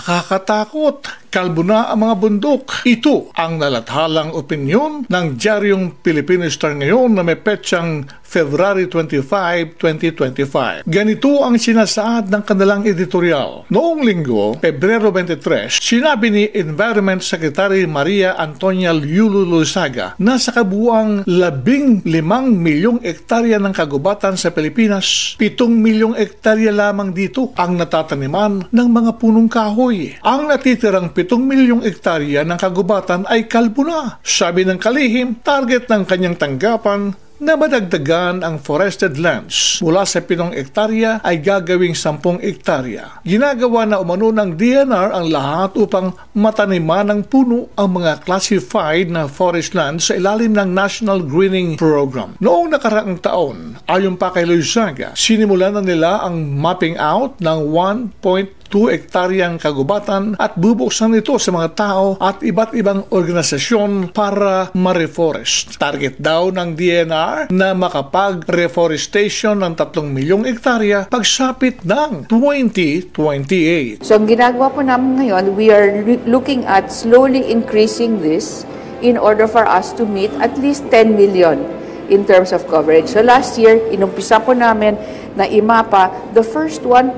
Nakakatakot, kalbo na ang mga bundok. Ito ang nalathalang opinyon ng Diaryong Pilipino Star ngayon na may petsang February 25, 2025. Ganito ang sinasaad ng kanilang editorial. Noong linggo, Pebrero 23, sinabi ni Environment Secretary Maria Antonia Yulo Luisaga na sa kabuuang 15 milyong ektarya ng kagubatan sa Pilipinas, 7 milyong ektarya lamang dito ang natataniman ng mga punong kahoy. Ang natitirang 7 milyong ektarya ng kagubatan ay kalbo na. Sabi ng kalihim, target ng kanyang tanggapan na madagdagan ang forested lands mula sa 7 ektarya ay gagawing 10 ektarya. Ginagawa na umano ng DNR ang lahat upang mataniman ng puno ang mga classified na forest lands sa ilalim ng National Greening Program. Noong nakaraang taon, ayon pa kay Luisaga, sinimulan na nila ang mapping out ng 1.2 ektaryang kagubatan at bubuksan ito sa mga tao at iba't ibang organisasyon para ma-reforest. Target daw ng DNR na makapag-reforestation ng 3 milyong ektarya pagsapit ng 2028. So ang ginagawa po namin ngayon, we are looking at slowly increasing this in order for us to meet at least 10 million in terms of coverage. So last year, inumpisa po namin na imapa the first 1.2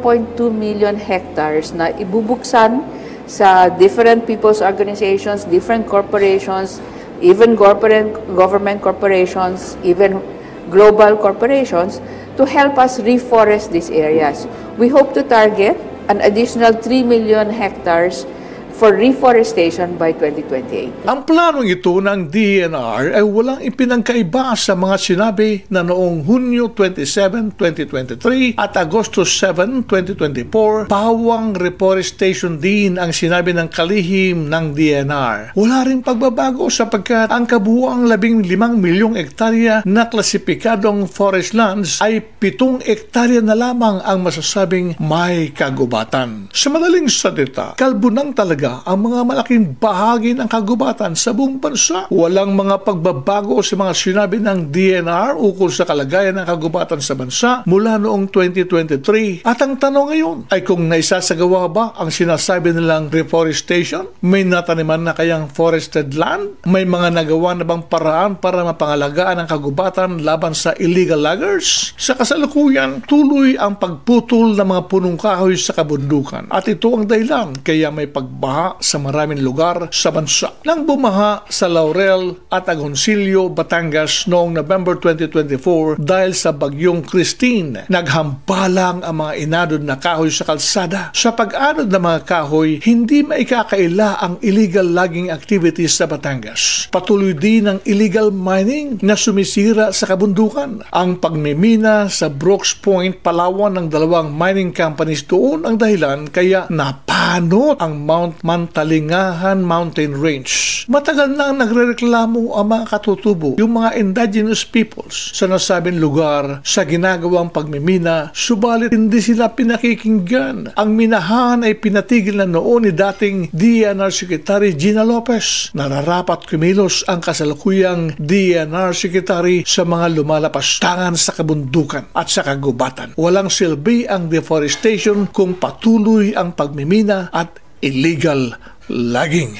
million hectares na ibubuksan sa different people's organizations, different corporations, even government corporations, even global corporations to help us reforest these areas. We hope to target an additional 3 million hectares for reforestation by 2028. Ang planong ito ng DNR ay walang ipinagkaiba sa mga sinabi na noong Hunyo 27, 2023 at Agosto 7, 2024, pawang reforestation din ang sinabi ng kalihim ng DNR. Wala ring pagbabago sapagkat ang kabuuang 15 milyong ektarya na klasipikadong forest lands ay 7 ektarya na lamang ang masasabing may kagubatan. Sa madaling salita, kalbo nang talaga ang mga malaking bahagi ng kagubatan sa buong bansa. Walang mga pagbabago sa mga sinabi ng DNR ukol sa kalagayan ng kagubatan sa bansa mula noong 2023. At ang tanong ngayon ay kung naisasagawa ba ang sinasabi nilang reforestation? May nataniman na kayang forested land? May mga nagawa na bang paraan para mapangalagaan ang kagubatan laban sa illegal loggers? Sa kasalukuyan, tuloy ang pagputol ng mga punong kahoy sa kabundukan. At ito ang dahilan kaya may pagbaha sa maraming lugar sa bansa. Nang bumaha sa Laurel at Agoncillo, Batangas noong November 2024 dahil sa bagyong Christine, naghambalang ang mga inanod na kahoy sa kalsada. Sa pag-anod ng mga kahoy, hindi maikakaila ang illegal logging activities sa Batangas. Patuloy din ang illegal mining na sumisira sa kabundukan. Ang pagmimina sa Brooks Point, Palawan ng 2 mining companies doon ang dahilan kaya napanot ang Mount Mantalingahan Mountain Range. Matagal na nagrereklamo ang mga katutubo, yung mga indigenous peoples sa nasabing lugar sa ginagawang pagmimina, subalit hindi sila pinakikinggan. Ang minahan ay pinatigil na noon ni dating DNR Secretary Gina Lopez. Nararapat kumilos ang kasalukuyang DNR Secretary sa mga lumalapastangan sa kabundukan at sa kagubatan. Walang silbi ang deforestation kung patuloy ang pagmimina at illegal logging.